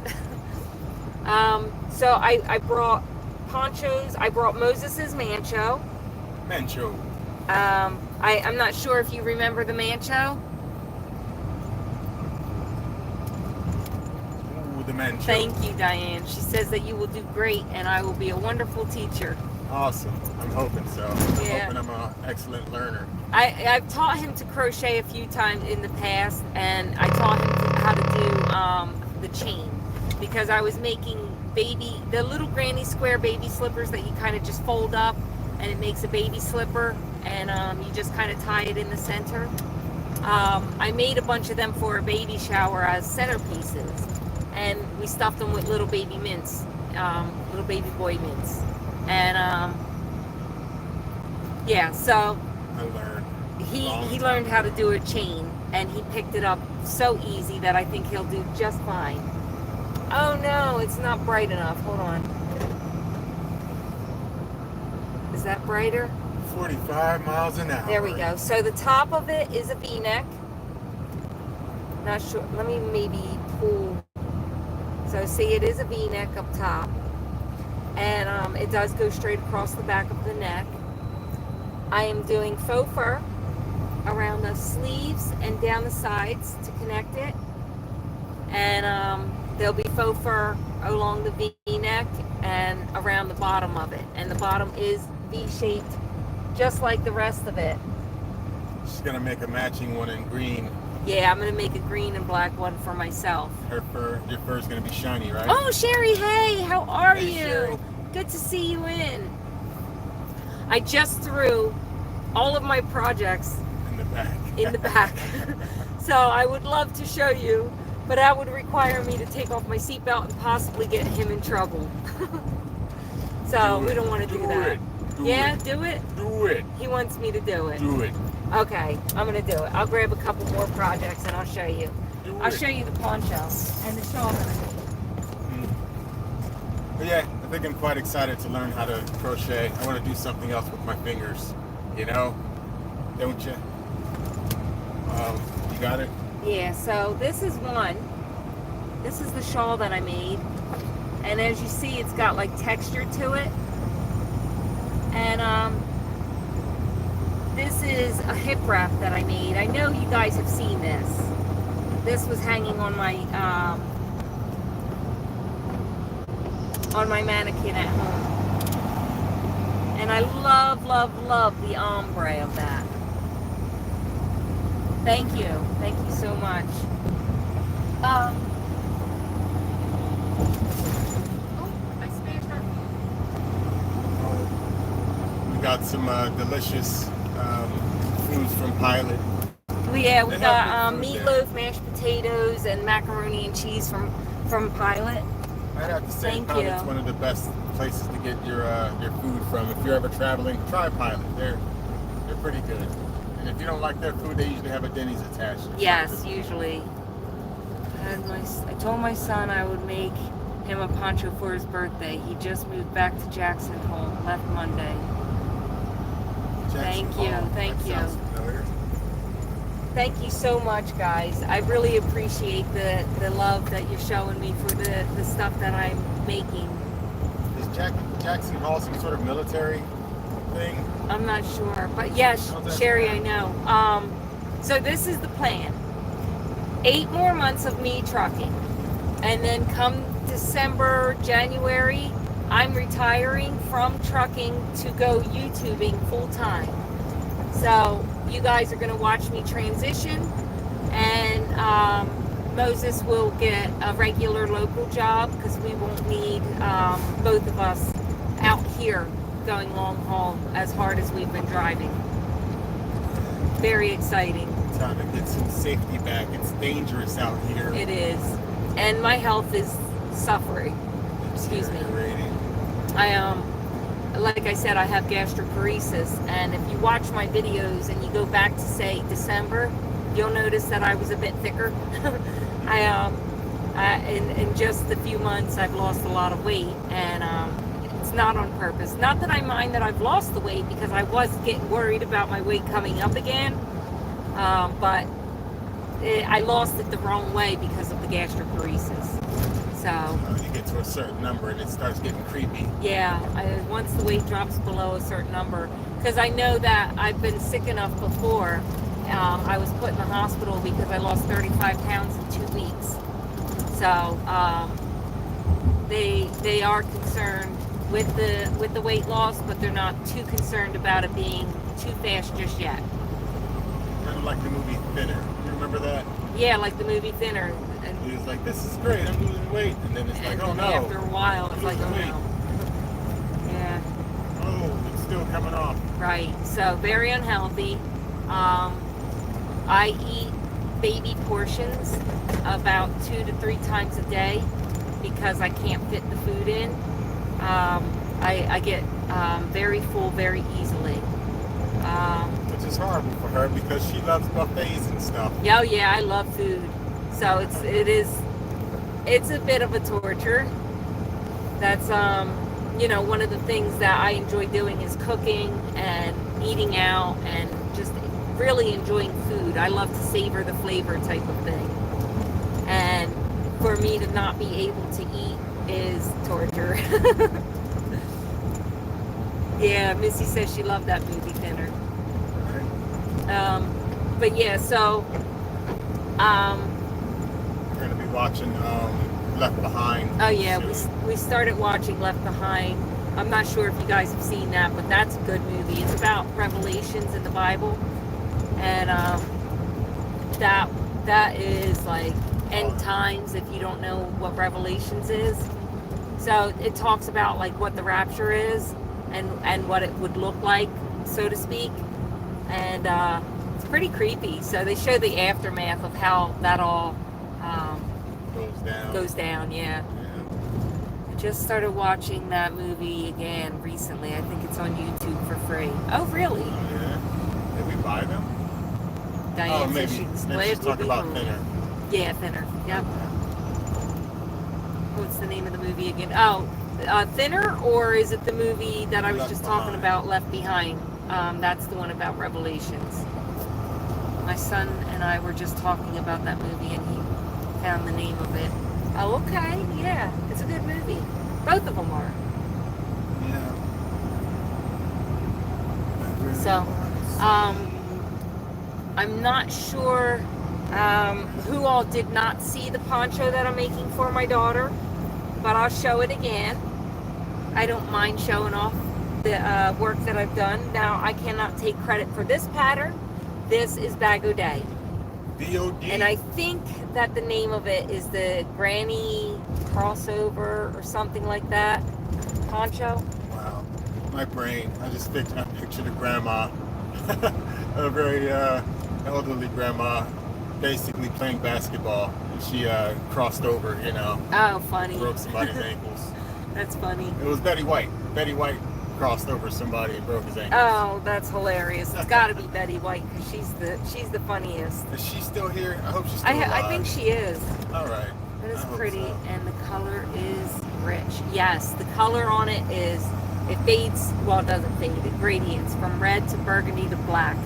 So I brought ponchos. I brought Moses's Mancho. Mancho. I'm not sure if you remember the Mancho. Ooh, the Mancho. Thank you, Diane. She says that you will do great and I will be a wonderful teacher. Awesome. I'm hoping so. I'm Yeah. hoping I'm an excellent learner. I've taught him to crochet a few times in the past, and I taught him how to do the chain, because I was making the little granny square baby slippers that you kind of just fold up and it makes a baby slipper, and you just kind of tie it in the center. I made a bunch of them for a baby shower as centerpieces, and we stuffed them with little baby mints, little baby boy mints. And yeah, so I learned. he learned how to do a chain, and he picked it up so easy that I think he'll do just fine. Oh no, it's not bright enough. Hold on. Is that brighter? 45 miles an hour. There we go. So the top of it is a V-neck. Not sure. Let me maybe pull. So see, it is a V-neck up top. And it does go straight across the back of the neck. I am doing faux fur around the sleeves and down the sides to connect it. And there'll be faux fur along the V-neck and around the bottom of it. And the bottom is V-shaped, just like the rest of it. She's gonna make a matching one in green. Yeah, I'm gonna make a green and black one for myself. Your fur is gonna be shiny, right? Oh, Sherry, hey, how are Hey, you? Sherry. Good to see you in. I just threw all of my projects In the back. in the back. So I would love to show you, but that would require me to take off my seatbelt and possibly get him in trouble. So we don't want to do that. Yeah, do it? Do it. He wants me to do it. Do it. Okay, I'm going to do it. I'll grab a couple more projects and I'll show you. Do I'll it. show you the poncho and the shawl that I made. But yeah, I think I'm quite excited to learn how to crochet. I want to do something else with my fingers, you know? Don't you? You got it? Yeah, so this is one. This is the shawl that I made. And as you see, it's got like texture to it. And this is a hip wrap that I made. I know you guys have seen this. This was hanging on my mannequin at home. And I love, love, love the ombre of that. Thank you. Thank you so much. Oh, I smashed our We got some delicious foods from Pilot. Yeah, we They got have good food there. meatloaf, mashed potatoes, and macaroni and cheese from Pilot. I'd have to say Thank Pilot's you. one of the best places to get your food from. If you're ever traveling, try Pilot. They're pretty good. And if you don't like their food, they usually have a Denny's attached. Yes, usually. I told my son I would make him a poncho for his birthday. He just moved back to Jackson Hole, left Monday. Thank you, thank That you. sounds familiar. Thank you so much, guys. I really appreciate the love that you're showing me for the stuff that I'm making. Is Jackson Hall some sort of military thing? I'm not sure, but yes, Oh, that's Sherry, fine. I know. So this is the plan. 8 more months of me trucking, and then come December, January, I'm retiring from trucking to go YouTubing full time. So you guys are going to watch me transition, and Moses will get a regular local job because we won't need both of us out here going long haul as hard as we've been driving. Very exciting. Time to get some safety back. It's dangerous out here. It is. And my health is suffering. Excuse me. Deteriorating. Like I said, I have gastroparesis, and if you watch my videos and you go back to say December, you'll notice that I was a bit thicker. In just a few months, I've lost a lot of weight, and it's not on purpose. Not that I mind that I've lost the weight, because I was getting worried about my weight coming up again, but I lost it the wrong way because of the gastroparesis. So So You get to a certain number and it starts getting creepy. yeah, once the weight drops below a certain number, because I know that I've been sick enough before. I was put in the hospital because I lost 35 pounds in 2 weeks. So they are concerned with the weight loss, but they're not too concerned about it being too fast just yet. Kind of like the movie Thinner. You remember that? Yeah, like the movie Thinner. And He was like, "This is great. I'm losing weight," and then it's like, "Oh no!" after a while, it's like, oh Wait. no. Yeah. Oh, it's still coming off. Right. So very unhealthy. I eat baby portions about 2 to 3 times a day because I can't fit the food in. I get very full very easily. Which is horrible for her because she loves buffets and stuff. Oh yeah, I love food. So it's a bit of a torture. That's one of the things that I enjoy doing is cooking and eating out and just really enjoying food. I love to savor the flavor type of thing. And for me to not be able to eat is torture. Yeah, Missy says she loved that movie Thinner. But yeah, so We're gonna be watching Left Behind. oh yeah, soon. we started watching Left Behind. I'm not sure if you guys have seen that, but that's a good movie. It's about revelations in the Bible, and that is like end times. If you don't know what Revelations is, so it talks about like what the rapture is and what it would look like, so to speak, and it's pretty creepy. So they show the aftermath of how that all goes down. Yeah. Yeah. I just started watching that movie again recently. I think it's on YouTube for free. Oh, really? Oh, yeah. Did we buy them? Diane maybe. says she's Maybe glad she's to talking be about home. Thinner. Yeah, Thinner. Yep. What's the name of the movie again? Oh, Thinner, or is it the movie that I was Left just talking Behind. about, Left Behind? That's the one about Revelations. My son and I were just talking about that movie, and he found the name of it. Oh, okay. Yeah, it's a good movie. Both of them are. Yeah. So, I'm not sure who all did not see the poncho that I'm making for my daughter, but I'll show it again. I don't mind showing off the work that I've done. Now, I cannot take credit for this pattern. This is Bag O'Day. VOD. And I think that the name of it is the Granny Crossover or something like that. Poncho. Wow. My brain. I pictured a grandma, a very elderly grandma, basically playing basketball. And she crossed over, Oh, funny. broke somebody's ankles. That's funny. It was Betty White. Betty White crossed over somebody and broke his ankles. Oh, that's hilarious. It's got to be Betty White because she's the funniest. Is she still here? I hope she's still alive. I think she is. All right. It is I hope pretty, so. and the color is rich. Yes, the color on it fades. Well, it doesn't fade. It gradients from red to burgundy to black.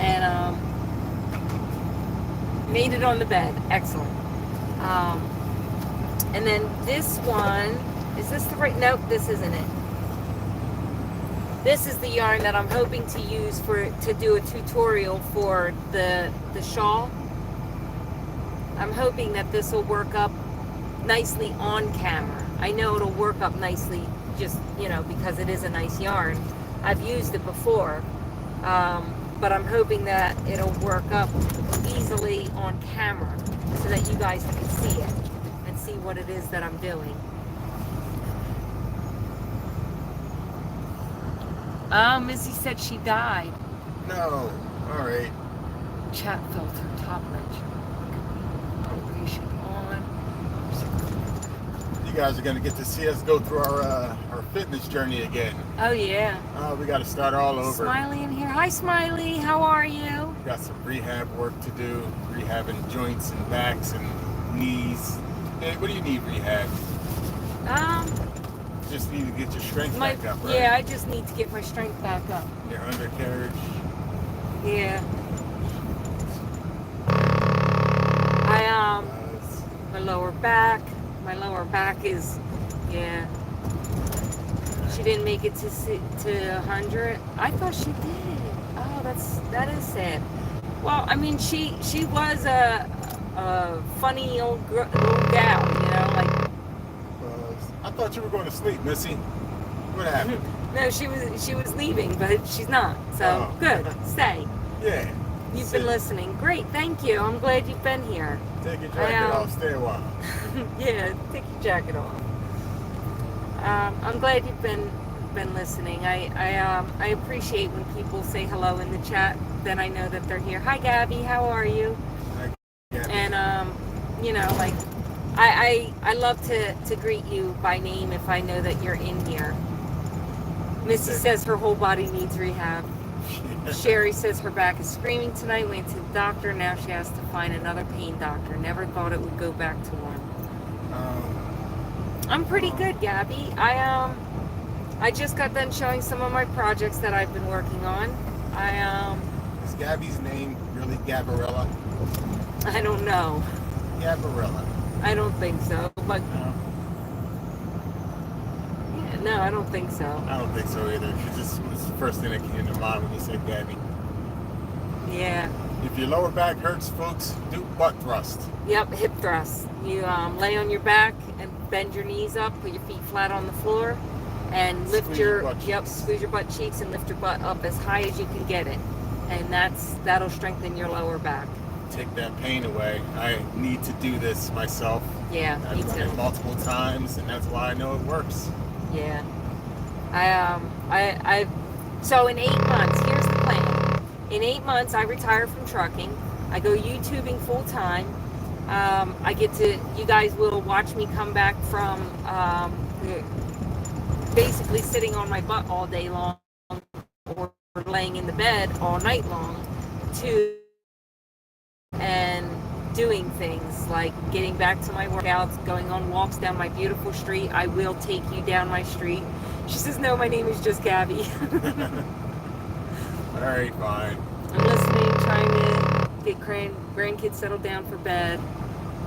And made it on the bed. Excellent. And then this one, is this the right? Nope, this isn't it. This is the yarn that I'm hoping to use to do a tutorial for the shawl. I'm hoping that this will work up nicely on camera. I know it'll work up nicely just, because it is a nice yarn. I've used it before, but I'm hoping that it'll work up easily on camera so that you guys can see it and see what it is that I'm doing. Missy said she died. No. All right. Chat filter, top ledge. Operation on. You guys are going to get to see us go through our fitness journey again. Oh, yeah. We got to start all over. Smiley in here. Hi, Smiley. How are you? We got some rehab work to do. Rehabbing joints and backs and knees. Hey, what do you need rehab? Just need to get your strength back up, right? Yeah, I just need to get my strength back up. Your undercarriage. Yeah. My lower back. my lower back is, yeah. She didn't make it to 100. I thought she did. Oh, that is sad. Well, I mean, she was a funny old gal, you know, like. I thought you were going to sleep, Missy. What happened? No, she was leaving, but she's not. So good, stay. Yeah. You've been listening. Great, thank you. I'm glad you've been here. Take your jacket off. Stay a while. Yeah, take your jacket off. I'm glad you've been listening. I appreciate when people say hello in the chat. Then I know that they're here. Hi, Gabby. How are you? Hi, Gabby. And you know, like I love to greet you by name if I know that you're in here. Missy says her whole body needs rehab. Sherry says her back is screaming tonight. Went to the doctor. Now she has to find another pain doctor. Never thought it would go back to one. I'm pretty good, Gabby. I just got done showing some of my projects that I've been working on. Is Gabby's name really Gabarella? I don't know. Gabarella. I don't think so, but yeah, no, I don't think so. I don't think so either. It just was the first thing that came to mind when you said Gabby. Yeah. If your lower back hurts, folks, do butt thrust. Yep, hip thrust. You lay on your back and bend your knees up, put your feet flat on the floor, and lift squeeze your butt cheeks and lift your butt up as high as you can get it, and that'll strengthen your lower back. Take that pain away. I need to do this myself. Yeah, me too. I've done it multiple times, and that's why I know it works. Yeah. So in 8 months, here's the plan. In 8 months, I retire from trucking. I go YouTubing full time. You guys will watch me come back from basically sitting on my butt all day long or laying in the bed all night long to and doing things like getting back to my workouts, going on walks down my beautiful street. I will take you down my street. She says, no, my name is just Gabby. All right, fine. I'm listening, trying to get grandkids settled down for bed.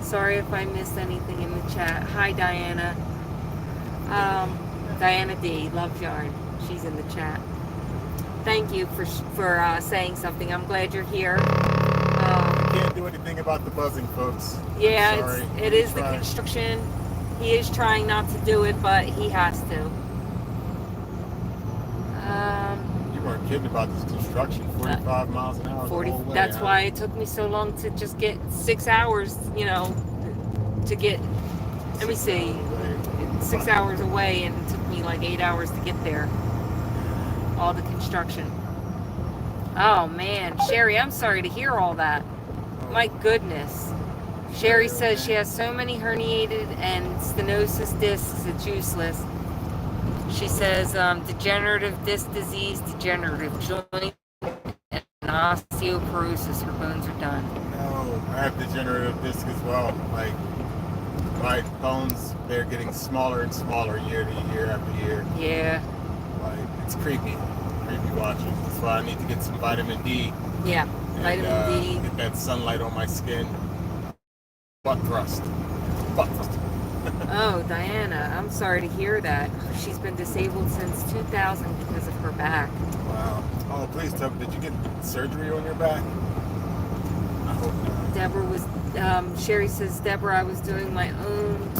Sorry if I missed anything in the chat. Hi, Diana. Diana D. Loves yarn. She's in the chat. Thank you for saying something. I'm glad you're here. Can't do anything about the buzzing, folks. Yeah, it is the construction. He is trying not to do it, but he has to. You weren't kidding about this construction. 45 miles an hour. 40. The whole way, that's why it took me so long to just get 6 hours. You know, to get. Let me see. 6 hours away, and it took me like 8 hours to get there. All the construction. Oh man, Sherry, I'm sorry to hear all that. My goodness. Sherry says she has so many herniated and stenosis discs, it's useless. She says degenerative disc disease, degenerative joint, and osteoporosis. Her bones are done. No, I have degenerative disc as well. Like, my bones, they're getting smaller and smaller year to year after year. Yeah. Like, it's creepy watching. That's why I need to get some vitamin D. Yeah, and, vitamin D. Get that sunlight on my skin. Butt thrust. Oh, Diana, I'm sorry to hear that. She's been disabled since 2000 because of her back. Wow. Oh, please tell me, did you get surgery on your back? I hope not. Deborah was, Sherry says, Deborah, I was doing my own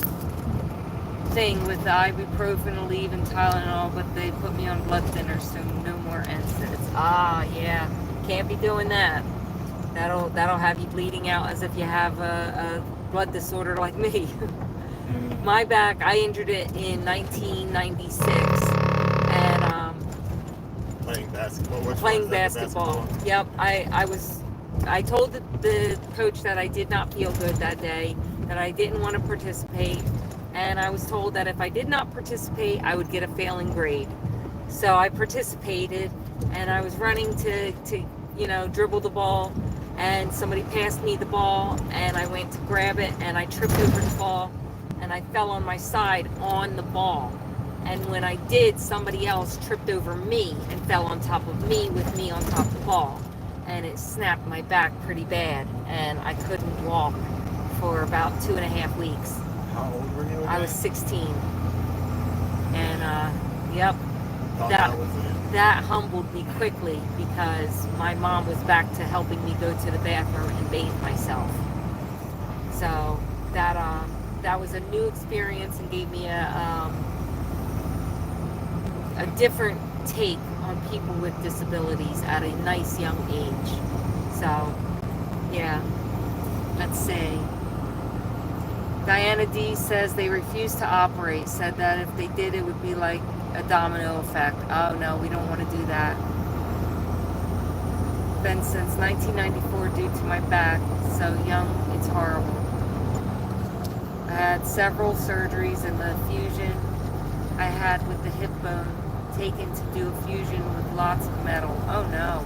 thing with the ibuprofen, Aleve, and Tylenol, but they put me on blood thinners, so no more NSAIDs. Ah, yeah, can't be doing that. That'll have you bleeding out as if you have a blood disorder like me. My back, I injured it in 1996, and playing basketball. Playing basketball. Yep, I told the coach that I did not feel good that day, that I didn't want to participate, and I was told that if I did not participate, I would get a failing grade. So I participated, and I was running to dribble the ball, and somebody passed me the ball, and I went to grab it, and I tripped over the ball, and I fell on my side on the ball. And when I did, somebody else tripped over me and fell on top of me with me on top of the ball. And it snapped my back pretty bad, and I couldn't walk for about 2.5 weeks. How old were you again? I was 16. And, yep, Thought that- that was it. that humbled me quickly because my mom was back to helping me go to the bathroom and bathe myself. So that was a new experience and gave me a different take on people with disabilities at a nice young age. So, yeah, let's see. Diana D says they refuse to operate, said that if they did, it would be like a domino effect. Oh no, we don't want to do that. Been since 1994 due to my back, so young, it's horrible. I had several surgeries, and the fusion I had with the hip bone taken to do a fusion with lots of metal. Oh no,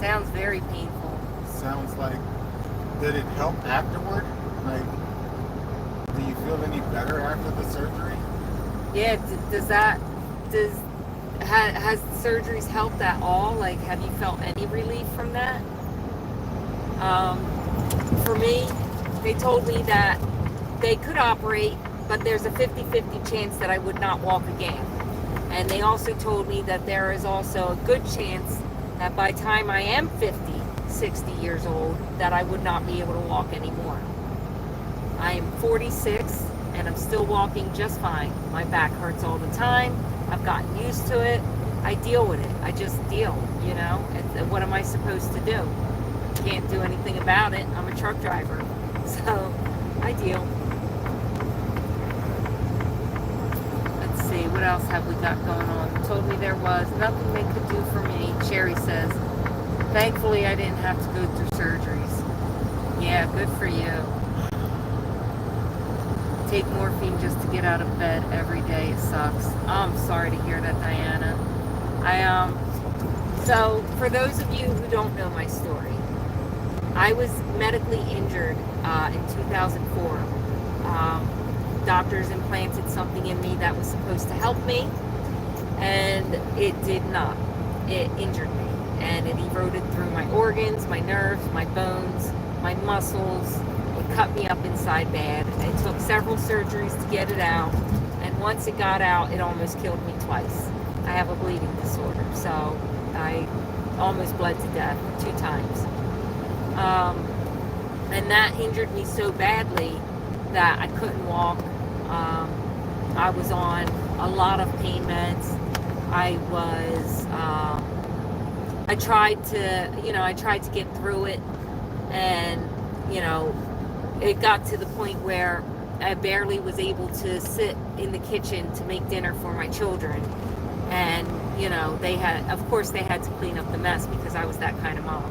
sounds very painful. Sounds like, did it help afterward? Like, do you feel any better after the surgery? Yeah, has surgeries helped at all? Like, have you felt any relief from that? For me, they told me that they could operate, but there's a 50-50 chance that I would not walk again. And they also told me that there is also a good chance that by the time I am 50, 60 years old, that I would not be able to walk anymore. I am 46 and I'm still walking just fine. My back hurts all the time. I've gotten used to it. I deal with it. I just deal, you know? And what am I supposed to do? Can't do anything about it. I'm a truck driver. So I deal. Let's see, what else have we got going on? Told me there was nothing they could do for me. Sherry says, thankfully I didn't have to go through surgeries. Yeah, good for you. Take morphine just to get out of bed every day. It sucks. I'm sorry to hear that, Diana. So for those of you who don't know my story, I was medically injured in 2004. Doctors implanted something in me that was supposed to help me, and it did not. It injured me, and it eroded through my organs, my nerves, my bones, my muscles. It cut me up inside bad. It took several surgeries to get it out, and once it got out, it almost killed me twice. I have a bleeding disorder, so I almost bled to death 2 times. And that injured me so badly that I couldn't walk. I was on a lot of pain meds. I tried to get through it, and, it got to the point where I barely was able to sit in the kitchen to make dinner for my children. And, of course they had to clean up the mess because I was that kind of mom.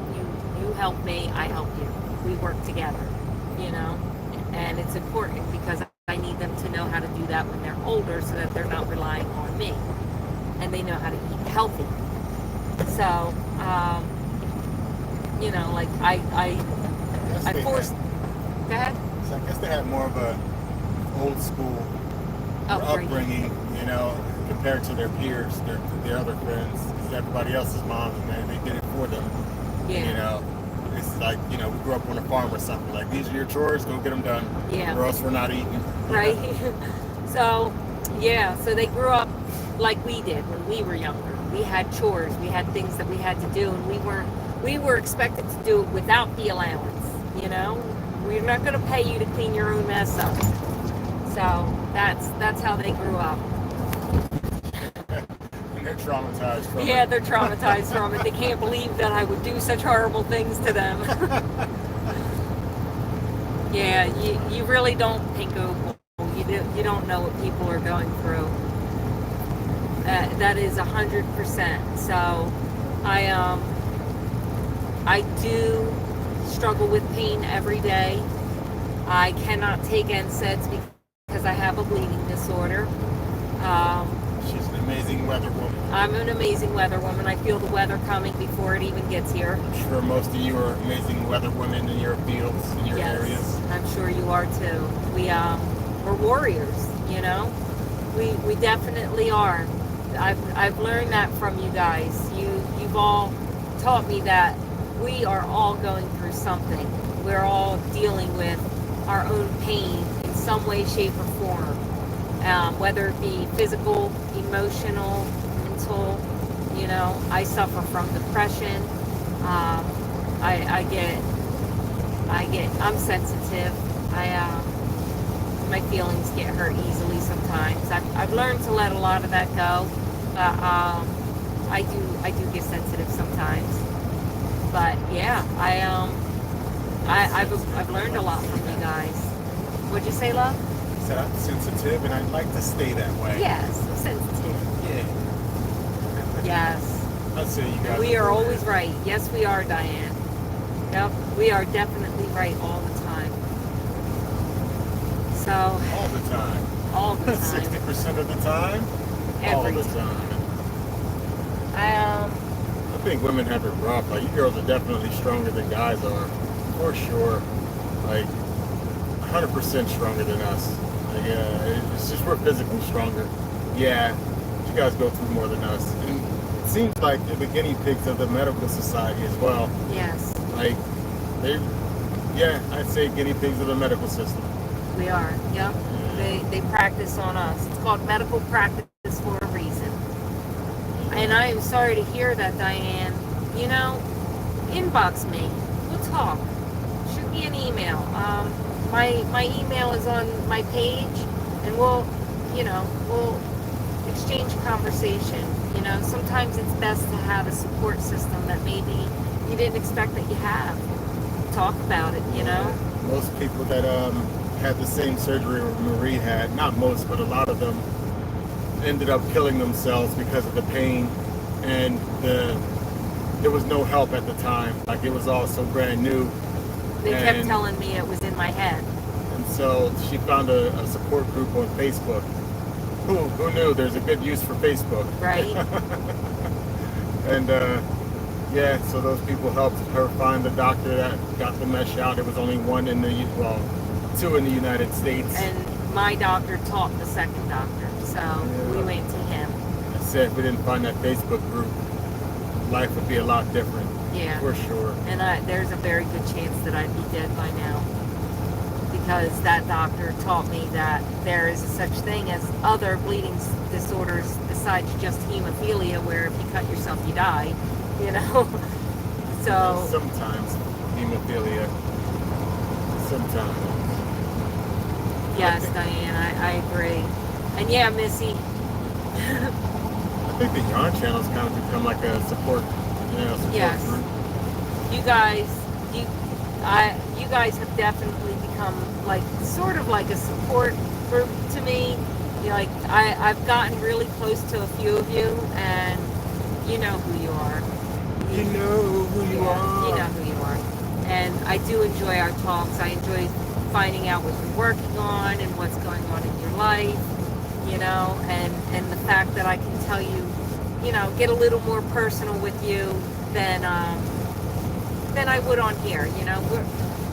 You help me, I help you. We work together, and it's important because I need them to know how to do that when they're older so that they're not relying on me and they know how to eat healthy. So, I forced. Go ahead. So I guess they had more of a old school upbringing, compared to their peers, their other friends. Everybody else's moms, man, they did it for them. Yeah. It's like, we grew up on a farm or something. Like, these are your chores, go get them done. Yeah. Or else we're not eating. Right. So they grew up like we did when we were younger. We had chores, we had things that we had to do, and we were expected to do it without the allowance. We're not going to pay you to clean your own mess up. So that's how they grew up. And they're traumatized from it. Yeah, they're traumatized from it. They can't believe that I would do such horrible things to them. Yeah, you really don't think of. You don't know what people are going through. That is 100%. So I do struggle with pain every day. I cannot take NSAIDs because I have a bleeding disorder. She's an amazing weather woman. I'm an amazing weather woman. I feel the weather coming before it even gets here. I'm sure most of you are amazing weather women in your fields, in your areas. I'm sure you are too. We're warriors, We definitely are. I've learned that from you guys. You've all taught me that we are all going through something. We're all dealing with our own pain in some way, shape, or form, whether it be physical, emotional, mental. You know, I suffer from depression. I'm sensitive. My feelings get hurt easily sometimes. I've learned to let a lot of that go, but I do get sensitive sometimes. But yeah, I've learned a lot from you guys. What'd you say, love? I said I'm sensitive, and I'd like to stay that way. Yes, I'm sensitive. Yeah. Yes. I'd say you guys. We are always right. Yes, we are, Diane. Yep, we are definitely right all the time. So. All the time. All the time. 60% of the time. Every all the time. I think women have it rough. Like, you girls are definitely stronger than guys are, for sure. Like, 100% stronger than us. Like, it's just we're physically stronger. Yeah, you guys go through more than us. And it seems like they're the guinea pigs of the medical society as well. Yes. Like, I'd say guinea pigs of the medical system. We are, yep. They practice on us. It's called medical practice for a reason. And I am sorry to hear that, Diane. You know, inbox me. We'll talk. Shoot me an email. My email is on my page, and we'll exchange conversation. You know, sometimes it's best to have a support system that maybe you didn't expect that you have. Talk about it, you know? Most people that had the same surgery Marie had, not most, but a lot of them, ended up killing themselves because of the pain, and there was no help at the time. Like, it was all so brand new. They kept telling me it was in my head. And so she found a support group on Facebook. Who knew there's a good use for Facebook? Right. And so those people helped her find the doctor that got the mesh out. There was only one two in the United States. And my doctor taught the second doctor, so we went to him. I said if we didn't find that Facebook group, life would be a lot different. Yeah. For sure. And there's a very good chance that I'd be dead by now. Because that doctor taught me that there is such thing as other bleeding disorders besides just hemophilia, where if you cut yourself, you die. You know? So. Sometimes hemophilia. Sometimes. Yes, Diane, I agree. And yeah, Missy. I think the Yarn Channel's kind of become like a support yes. group. You guys have definitely become like sort of like a support group to me. Like I've gotten really close to a few of you, and you know who you are. You know who you are. You know who you are. And I do enjoy our talks. I enjoy finding out what you're working on and what's going on in your life, you know, and the fact that I can tell you, you know, get a little more personal with you than I would on here. You know,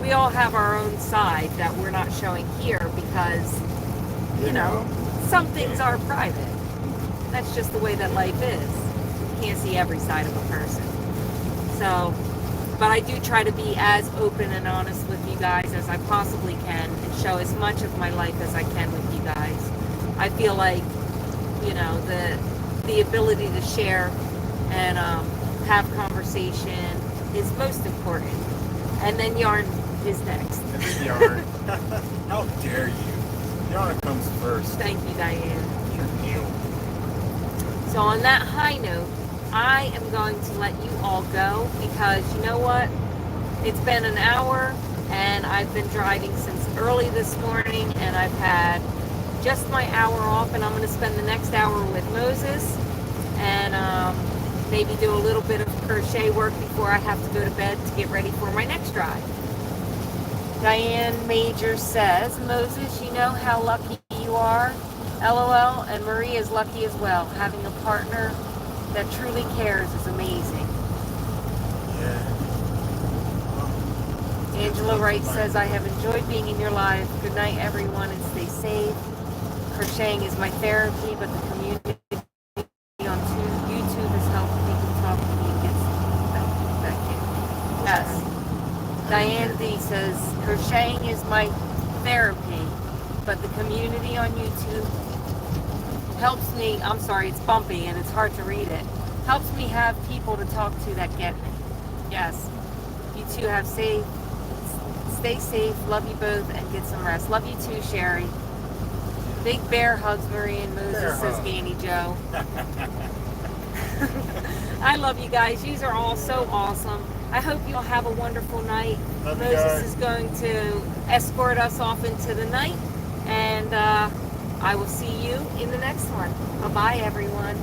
we all have our own side that we're not showing here because, you know, some things are private. That's just the way that life is. You can't see every side of a person. So, but I do try to be as open and honest with you guys as I possibly can and show as much of my life as I can with you guys. I feel like, you know, the ability to share and have conversation is most important. And then yarn is next. And then yarn. How dare you? Yarn comes first. Thank you, Diane. You're new. So on that high note, I am going to let you all go because you know what? It's been an hour and I've been driving since early this morning, and I've had just my hour off, and I'm going to spend the next hour with Moses and maybe do a little bit of crochet work before I have to go to bed to get ready for my next drive. Diane Major says, Moses, you know how lucky you are? LOL, and Marie is lucky as well. Having a partner that truly cares is amazing. Yeah. Angela Wright says, I have enjoyed being in your life. Good night, everyone, and stay safe. Crocheting is my therapy, but the community on YouTube has helped people talk to me and get back in. Yes. Diane D says, crocheting is my therapy, but the community on YouTube helps me. I'm sorry, it's bumpy and it's hard to read it. Helps me have people to talk to that get me. Yes. You two have safe. Stay safe. Love you both and get some rest. Love you too, Sherry. Big bear hugs Marie and Moses, Bear says hug. Danny Joe. I love you guys. You are all so awesome. I hope you'll have a wonderful night. Love you Moses guys. is going to escort us off into the night, and I will see you in the next one. Bye-bye, everyone.